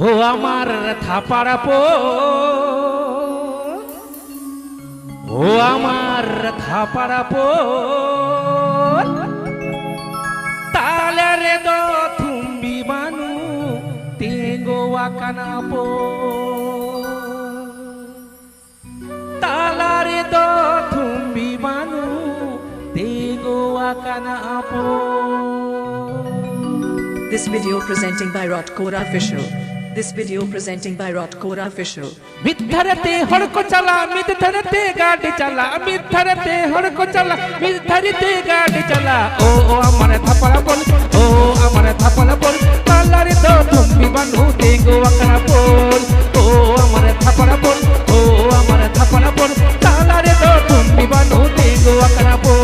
ও আমার থাপারাপো, ও আমার থাপারাপো, তালেরে দো থুম্বি বানু তেগো আকানাপো, তালারে দো থুম্বি Banu তেগো আকানাপো. This video presenting by Rotkora Official. This video presenting by Rotkora Official. मिथरते हड़को चला, मिथरते गाड़ी चला, मिथरते हड़को चला, मिथरते गाड़ी चला. ओ हमारे थपड़ा बोल, ओ हमारे थपड़ा बोल, तालारे दो थुम्बी बानू तेगो अकना बोल. ओ हमारे थपड़ा बोल, ओ हमारे थपड़ा बोल, तालारे दो थुम्बी बानू तेगो अकना बोल.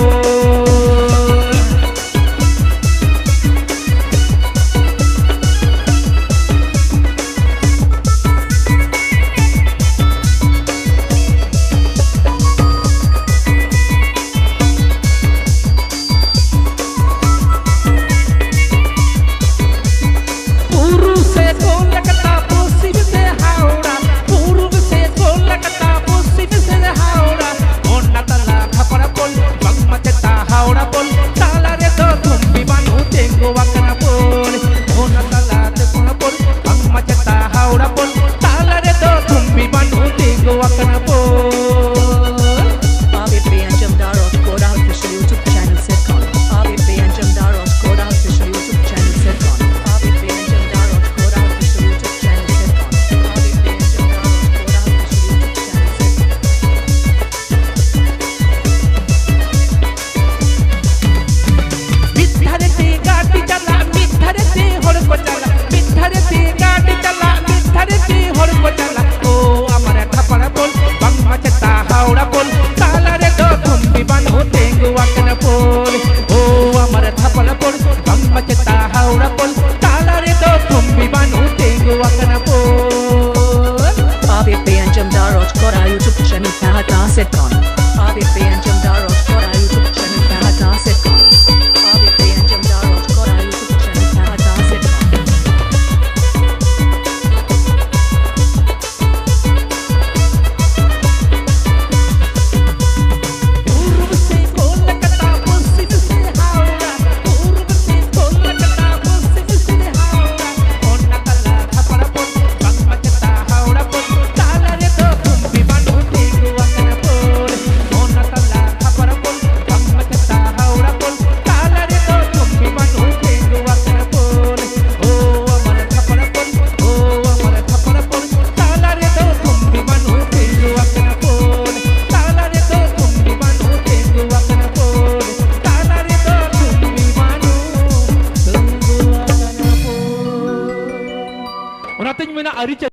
Orang tu mana ari